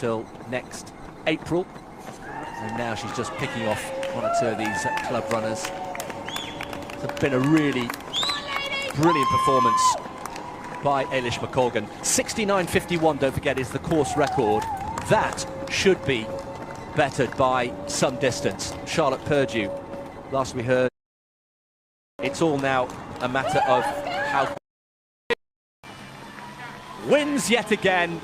till next April, and now she's just picking off one or two of these club runners. It's been a really brilliant performance by Eilish McColgan. 69.51, don't forget, is the course record. That should be bettered by some distance. Charlotte Purdue, last we heard, it's all now a matter of how wins yet again.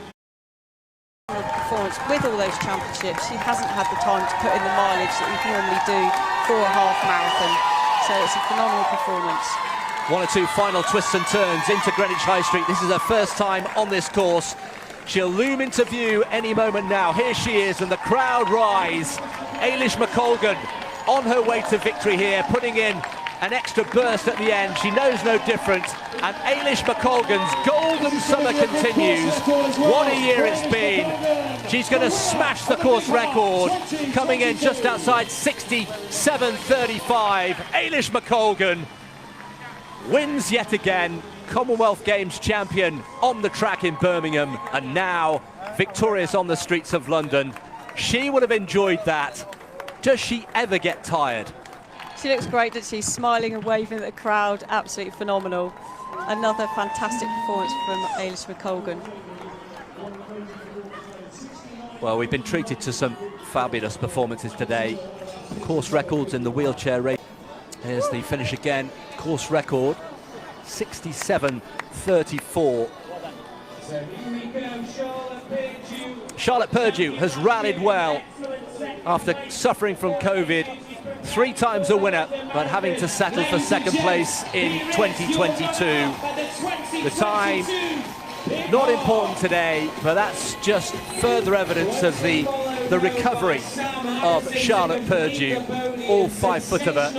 Performance with all those championships, she hasn't had the time to put in the mileage that you can normally do for a half marathon, so it's a phenomenal performance. One or two final twists and turns into Greenwich High Street. This is her first time on this course. She'll loom into view any moment now. Here she is, and the crowd rise. Eilish McColgan on her way to victory here, putting in an extra burst at the end. She knows no difference, and Eilish McColgan's golden summer continues. What a year it's been. She's going to smash the course record, coming in just outside 67.35. Eilish McColgan wins yet again, Commonwealth Games champion on the track in Birmingham, and now victorious on the streets of London. She would have enjoyed that. Does she ever get tired? She looks great, doesn't she? Smiling and waving at the crowd, absolutely phenomenal. Another fantastic performance from Eilish McColgan. Well, we've been treated to some fabulous performances today. Course records in the wheelchair race. Here's the finish again. Course record, 67.34. Charlotte Purdue has rallied well after suffering from COVID. 3 times a winner, but having to settle for second place in 2022. The time, not important today, but that's just further evidence of the recovery of Charlotte Purdue, all 5 foot of her.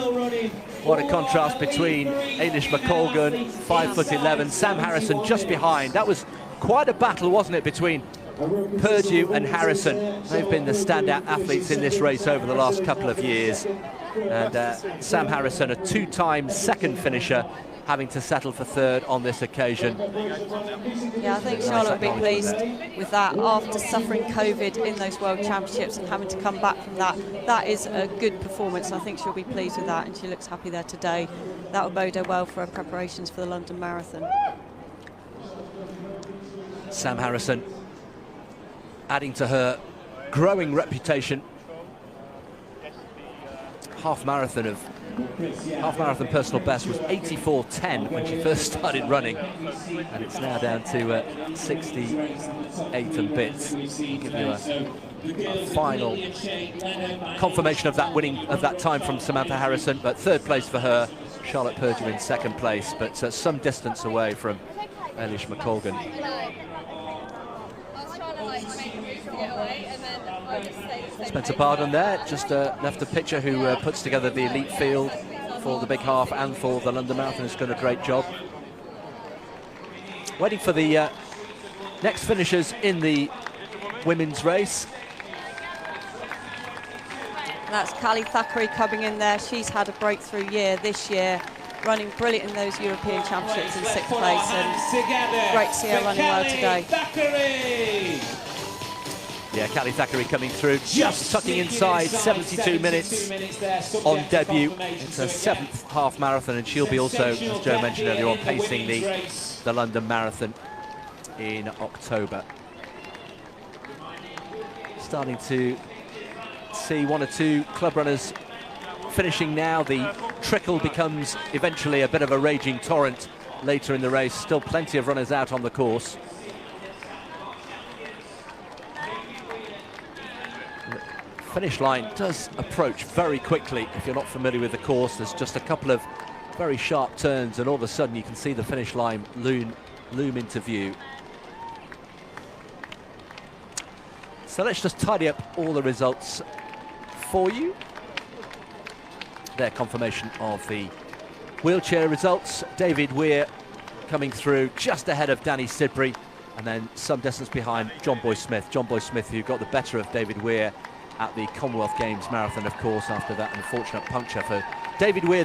What a contrast between Eilish McColgan, 5'11", Sam Harrison just behind. That was quite a battle, wasn't it, between Purdue and Harrison. They've been the standout athletes in this race over the last couple of years. And Sam Harrison, a 2-time second finisher, having to settle for 3rd on this occasion. Yeah, I think Charlotte will be pleased with that after suffering COVID in those World Championships and having to come back from that. That is a good performance. I think she'll be pleased with that, and she looks happy there today. That will bode her well for her preparations for the London Marathon. Sam Harrison adding to her growing reputation. Half marathon personal best was 84.10 when she first started running, and it's now down to 68 and bits. I'll give you a final confirmation of that winning of that time from Samantha Harrison, but 3rd place for her. Charlotte Purdue in 2nd place, but some distance away from Eilish McColgan. Spencer Pardon there, just left a picture, who puts together the elite field for the big half and for the London Marathon. Has done a great job. Waiting for the next finishers in the women's race. That's Callie Thackeray coming in there. She's had a breakthrough year this year, running brilliant in those European Championships in 6th place, and great to see her running well today. Yeah, Callie Thackeray coming through, just tucking inside 72 minutes on debut. It's her 7th half marathon, and she'll be also, as Joe mentioned earlier on, pacing the London Marathon in October. Starting to see 1 or 2 club runners finishing now. The trickle becomes eventually a bit of a raging torrent later in the race. Still plenty of runners out on the course. Finish line does approach very quickly. If you're not familiar with the course, there's just a couple of very sharp turns, and all of a sudden you can see the finish line loom into view. So let's just tidy up all the results for you. Their confirmation of the wheelchair results. David Weir coming through just ahead of Danny Sidbury, and then some distance behind John Boy Smith. John Boy Smith, who got the better of David Weir at the Commonwealth Games Marathon, of course, after that unfortunate puncture for David Weir.